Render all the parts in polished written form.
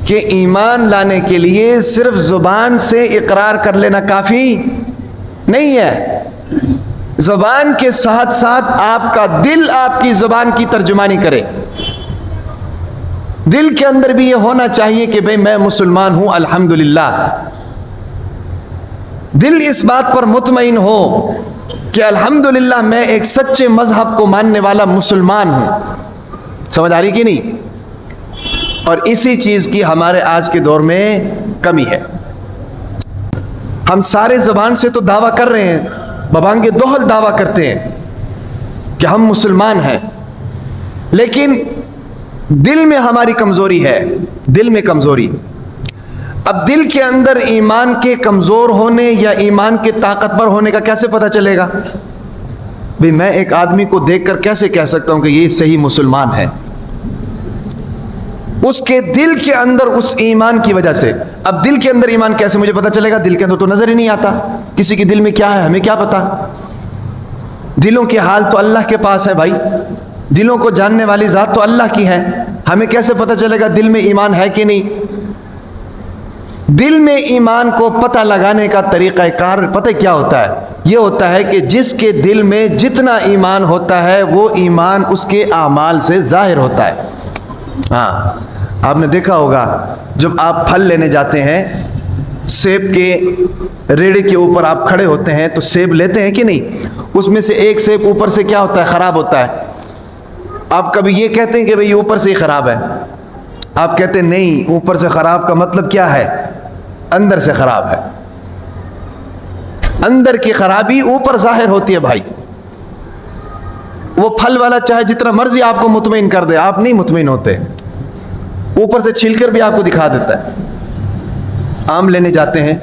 کہ ایمان لانے کے لیے صرف زبان سے اقرار کر لینا کافی نہیں ہے، زبان کے ساتھ ساتھ آپ کا دل آپ کی زبان کی ترجمانی کرے. دل کے اندر بھی یہ ہونا چاہیے کہ بھئی میں مسلمان ہوں الحمدللہ. دل اس بات پر مطمئن ہو کہ الحمدللہ میں ایک سچے مذہب کو ماننے والا مسلمان ہوں. سمجھ آ رہی کہ نہیں؟ اور اسی چیز کی ہمارے آج کے دور میں کمی ہے. ہم سارے زبان سے تو دعویٰ کر رہے ہیں، ببانگ دوہل دعویٰ کرتے ہیں کہ ہم مسلمان ہیں، لیکن دل میں ہماری کمزوری ہے، دل میں کمزوری. اب دل کے اندر ایمان کے کمزور ہونے یا ایمان کے طاقتور ہونے کا کیسے پتہ چلے گا؟ بھئی میں ایک آدمی کو دیکھ کر کیسے کہہ سکتا ہوں کہ یہ صحیح مسلمان ہے؟ اس کے دل کے اندر اس ایمان کی وجہ سے. اب دل کے اندر ایمان کیسے مجھے پتہ چلے گا؟ دل کے اندر تو نظر ہی نہیں آتا. کسی کے دل میں کیا ہے ہمیں کیا پتا؟ دلوں کے حال تو اللہ کے پاس ہے بھائی، دلوں کو جاننے والی ذات تو اللہ کی ہے. ہمیں کیسے پتہ چلے گا دل میں ایمان ہے کہ نہیں؟ دل میں ایمان کو پتہ لگانے کا طریقہ کار پتہ کیا ہوتا ہے؟ یہ ہوتا ہے کہ جس کے دل میں جتنا ایمان ہوتا ہے وہ ایمان اس کے اعمال سے ظاہر ہوتا ہے. ہاں آپ نے دیکھا ہوگا جب آپ پھل لینے جاتے ہیں، سیب کے ریڑے کے اوپر آپ کھڑے ہوتے ہیں تو سیب لیتے ہیں کہ نہیں؟ اس میں سے ایک سیب اوپر سے کیا ہوتا ہے؟ خراب ہوتا ہے. آپ کبھی یہ کہتے ہیں کہ بھئی اوپر سے ہی خراب ہے؟ آپ کہتے ہیں نہیں، اوپر سے خراب کا مطلب کیا ہے؟ اندر سے خراب ہے. اندر کی خرابی اوپر ظاہر ہوتی ہے بھائی. وہ پھل والا چاہے جتنا مرضی آپ کو مطمئن کر دے، آپ نہیں مطمئن ہوتے. اوپر سے چھیل کر بھی آپ کو دکھا دیتا ہے. آم لینے جاتے ہیں،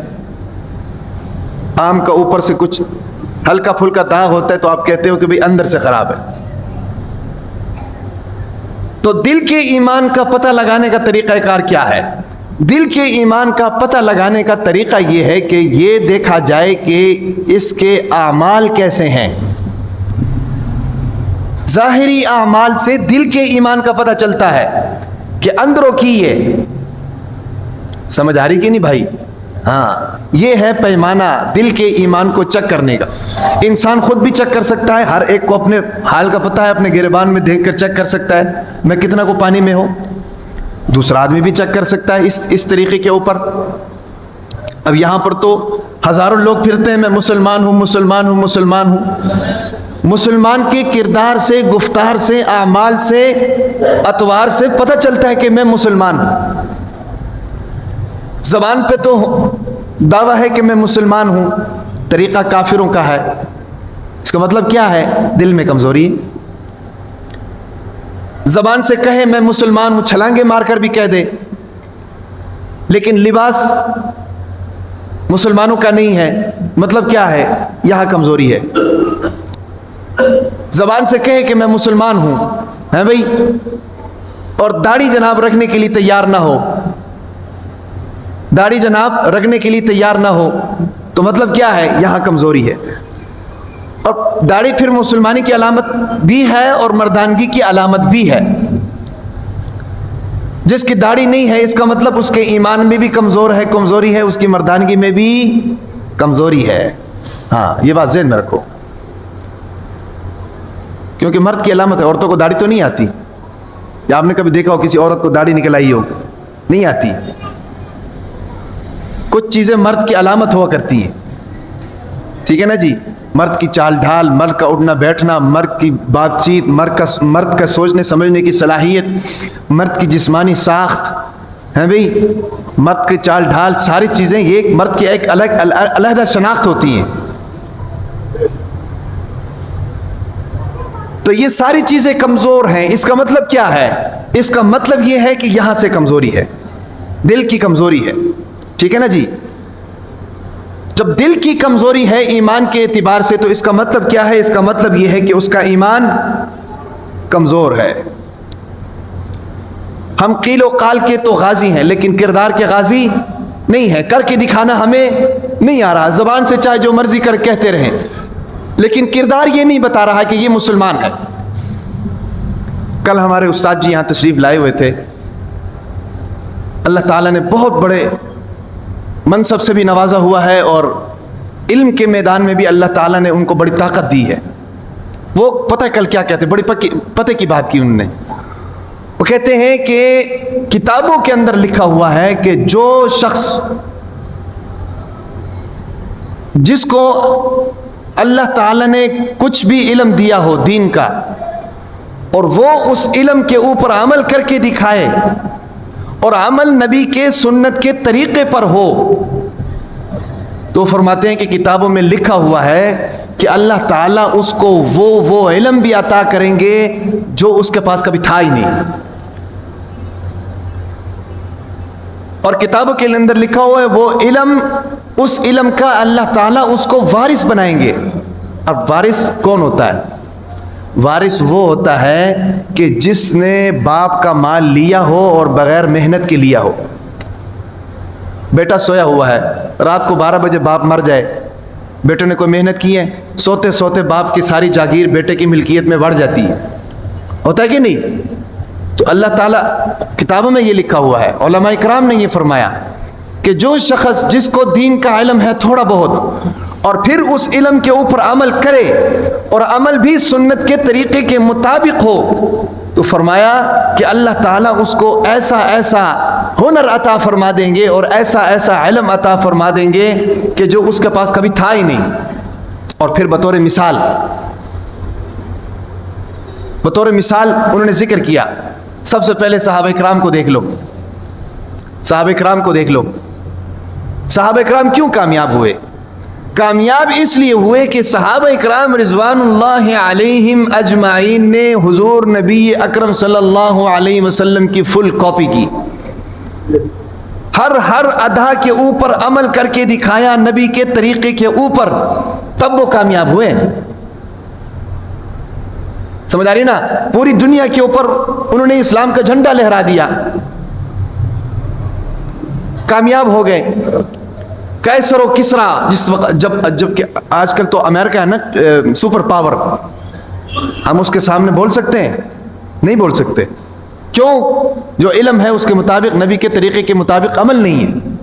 آم کا اوپر سے کچھ ہلکا پھلکا داغ ہوتا ہے تو آپ کہتے ہو کہ بھئی اندر سے خراب ہے. تو دل کے ایمان کا پتہ لگانے کا طریقہ کار کیا ہے؟ دل کے ایمان کا پتہ لگانے کا طریقہ یہ ہے کہ یہ دیکھا جائے کہ اس کے اعمال کیسے ہیں. ظاہری اعمال سے دل کے ایمان کا پتہ چلتا ہے کہ اندروں کی یہ. سمجھ آ رہی کہ نہیں بھائی؟ ہاں یہ ہے پیمانہ دل کے ایمان کو چیک کرنے کا. انسان خود بھی چیک کر سکتا ہے، ہر ایک کو اپنے حال کا پتہ ہے، اپنے گریبان میں دیکھ کر چیک کر سکتا ہے میں کتنا کو پانی میں ہوں. دوسرا آدمی بھی چیک کر سکتا ہے اس طریقے کے اوپر. اب یہاں پر تو ہزاروں لوگ پھرتے ہیں میں مسلمان ہوں مسلمان ہوں مسلمان ہوں. مسلمان کے کردار سے، گفتار سے، اعمال سے، اطوار سے پتہ چلتا ہے کہ میں مسلمان ہوں. زبان پہ تو دعویٰ ہے کہ میں مسلمان ہوں، طریقہ کافروں کا ہے. اس کا مطلب کیا ہے؟ دل میں کمزوری. زبان سے کہے میں مسلمان ہوں، چھلانگے مار کر بھی کہہ دے، لیکن لباس مسلمانوں کا نہیں ہے. مطلب کیا ہے؟ یہاں کمزوری ہے. زبان سے کہے کہ میں مسلمان ہوں ہے بھائی، اور داڑھی جناب رکھنے کے لیے تیار نہ ہو، داڑھی جناب رکھنے کے لیے تیار نہ ہو، تو مطلب کیا ہے؟ یہاں کمزوری ہے. اور داڑھی پھر مسلمانی کی علامت بھی ہے اور مردانگی کی علامت بھی ہے. جس کی داڑھی نہیں ہے اس کا مطلب اس کے ایمان میں بھی کمزوری ہے، اس کی مردانگی میں بھی کمزوری ہے. ہاں یہ بات ذہن میں رکھو، کیونکہ مرد کی علامت ہے. عورتوں کو داڑھی تو نہیں آتی، یا آپ نے کبھی دیکھا ہو کسی عورت کو داڑھی نکل آئی ہو؟ نہیں آتی. کچھ چیزیں مرد کی علامت ہوا کرتی ہیں، ٹھیک ہے نا جی؟ مرد کی چال ڈھال، مرد کا اٹھنا بیٹھنا، مرد کی بات چیت، مرد کا سوچنے سمجھنے کی صلاحیت، مرد کی جسمانی ساخت ہے بھئی، مرد کی چال ڈھال، ساری چیزیں یہ ایک مرد کی ایک علیحدہ شناخت ہوتی ہیں. تو یہ ساری چیزیں کمزور ہیں. اس کا مطلب کیا ہے؟ اس کا مطلب یہ ہے کہ یہاں سے کمزوری ہے، دل کی کمزوری ہے. ٹھیک ہے نا جی؟ جب دل کی کمزوری ہے ایمان کے اعتبار سے تو اس کا مطلب کیا ہے؟ اس کا مطلب یہ ہے کہ اس کا ایمان کمزور ہے. ہم قیل و قال کے تو غازی ہیں لیکن کردار کے غازی نہیں ہیں. کر کے دکھانا ہمیں نہیں آ رہا، زبان سے چاہے جو مرضی کر کہتے رہیں، لیکن کردار یہ نہیں بتا رہا کہ یہ مسلمان ہے. کل ہمارے استاد جی یہاں تشریف لائے ہوئے تھے اللہ تعالیٰ نے بہت بڑے منصب سے بھی نوازا ہوا ہے، اور علم کے میدان میں بھی اللہ تعالیٰ نے ان کو بڑی طاقت دی ہے۔ وہ پتہ ہے کل کیا کہتے ہیں، بڑی پتہ کی بات کی انہوں نے۔ وہ کہتے ہیں کہ کتابوں کے اندر لکھا ہوا ہے کہ جو شخص جس کو اللہ تعالیٰ نے کچھ بھی علم دیا ہو دین کا، اور وہ اس علم کے اوپر عمل کر کے دکھائے، اور عمل نبی کے سنت کے طریقے پر ہو، تو فرماتے ہیں کہ کتابوں میں لکھا ہوا ہے کہ اللہ تعالیٰ اس کو وہ علم بھی عطا کریں گے جو اس کے پاس کبھی تھا ہی نہیں۔ اور کتابوں کے اندر لکھا ہوا ہے وہ علم، اس علم کا اللہ تعالیٰ اس کو وارث بنائیں گے۔ اب وارث کون ہوتا ہے؟ وارث وہ ہوتا ہے کہ جس نے باپ کا مال لیا ہو اور بغیر محنت کے لیا ہو۔ بیٹا سویا ہوا ہے، رات کو 12 بجے باپ مر جائے، بیٹے نے کوئی محنت کی ہے، سوتے سوتے باپ کی ساری جاگیر بیٹے کی ملکیت میں بڑھ جاتی ہے، ہوتا ہے کہ نہیں؟ تو اللہ تعالیٰ کتابوں میں یہ لکھا ہوا ہے، علماء اکرام نے یہ فرمایا کہ جو شخص جس کو دین کا علم ہے تھوڑا بہت، اور پھر اس علم کے اوپر عمل کرے، اور عمل بھی سنت کے طریقے کے مطابق ہو، تو فرمایا کہ اللہ تعالیٰ اس کو ایسا ایسا ہنر عطا فرما دیں گے اور ایسا ایسا علم عطا فرما دیں گے کہ جو اس کے پاس کبھی تھا ہی نہیں۔ اور پھر بطور مثال انہوں نے ذکر کیا، سب سے پہلے صحابہ کرام کو دیکھ لو، صحابہ کرام کو دیکھ لو۔ صحابہ کرام کیوں کامیاب ہوئے؟ کامیاب اس لیے ہوئے کہ صحابہ کرام رضوان اللہ علیہم اجمعین نے حضور نبی اکرم صلی اللہ علیہ وسلم کی فل کاپی کی، ہر ادا کے اوپر عمل کر کے دکھایا نبی کے طریقے کے اوپر، تب وہ کامیاب ہوئے۔ سمجھ آ رہی نا؟ پوری دنیا کے اوپر انہوں نے اسلام کا جھنڈا لہرا دیا، کامیاب ہو گئے۔ قیصر و کسریٰ جس وقت جب کہ آج کل تو امریکہ ہے نا سپر پاور، ہم اس کے سامنے بول سکتے ہیں؟ نہیں بول سکتے۔ کیوں؟ جو علم ہے اس کے مطابق، نبی کے طریقے کے مطابق عمل نہیں ہے۔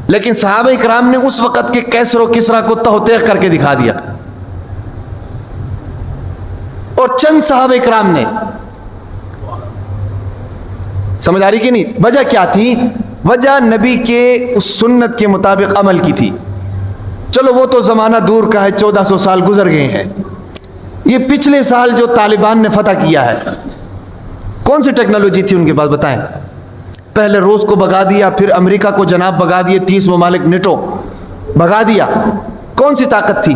لیکن صحابہ کرام نے اس وقت کے قیصر و کسریٰ کو تہتیغ کر کے دکھا دیا، اور چند صحابہ کرام نے، سمجھ آ رہی کہ نہیں؟ وجہ کیا تھی؟ وجہ نبی کے اس سنت کے مطابق عمل کی تھی۔ چلو وہ تو زمانہ دور کا ہے، 1400 سال گزر گئے ہیں۔ یہ پچھلے سال جو طالبان نے فتح کیا ہے، کون سی ٹیکنالوجی تھی ان کے پاس بتائیں؟ پہلے روس کو بھگا دیا، پھر امریکہ کو جناب بھگا دیے، 30 ممالک نیٹو بھگا دیا۔ کون سی طاقت تھی؟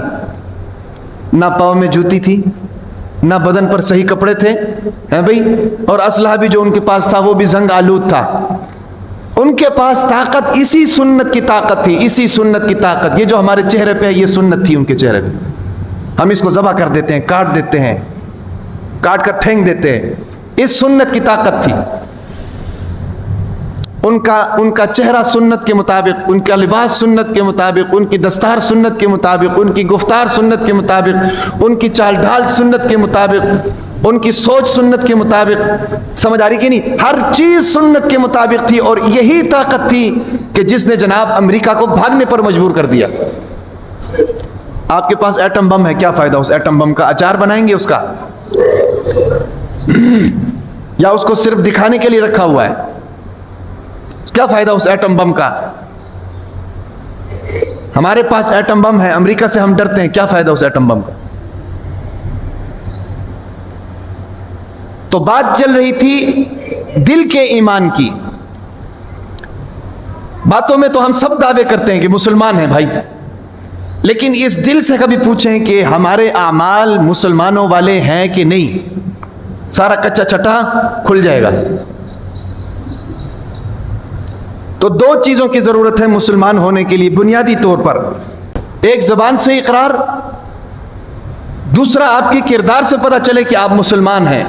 نہ پاؤں میں جوتی تھی، نہ بدن پر صحیح کپڑے تھے، ہیں بھائی، اور اسلحہ بھی جو ان کے پاس تھا وہ بھی زنگ آلود تھا۔ ان کے پاس طاقت اسی سنت کی طاقت تھی، اسی سنت کی طاقت۔ یہ جو ہمارے چہرے پہ ہے یہ سنت تھی ان کے چہرے پہ، ہم اس کو ذبح کر دیتے ہیں، کاٹ دیتے ہیں، کاٹ کر پھینک دیتے ہیں، اس سنت کی طاقت تھی۔ ان کا چہرہ سنت کے مطابق، ان کا لباس سنت کے مطابق، ان کی دستار سنت کے مطابق، ان کی گفتار سنت کے مطابق، ان کی چال ڈھال سنت کے مطابق، ان کی سوچ سنت کے مطابق۔ سمجھ آ رہی کہ نہیں؟ ہر چیز سنت کے مطابق تھی، اور یہی طاقت تھی کہ جس نے جناب امریکہ کو بھاگنے پر مجبور کر دیا۔ آپ کے پاس ایٹم بم ہے، کیا فائدہ اس ایٹم بم کا؟ اچار بنائیں گے اس کا؟ یا اس کو صرف دکھانے کے لیے رکھا ہوا ہے؟ کیا فائدہ اس ایٹم بم کا؟ ہمارے پاس ایٹم بم ہے، امریکہ سے ہم ڈرتے ہیں، کیا فائدہ اس ایٹم بم کا؟ تو بات چل رہی تھی دل کے ایمان کی۔ باتوں میں تو ہم سب دعوے کرتے ہیں کہ مسلمان ہیں بھائی، لیکن اس دل سے کبھی پوچھیں کہ ہمارے اعمال مسلمانوں والے ہیں کہ نہیں؟ سارا کچا چٹا کھل جائے گا۔ تو دو چیزوں کی ضرورت ہے مسلمان ہونے کے لیے بنیادی طور پر، ایک زبان سے اقرار، دوسرا آپ کے کردار سے پتہ چلے کہ آپ مسلمان ہیں۔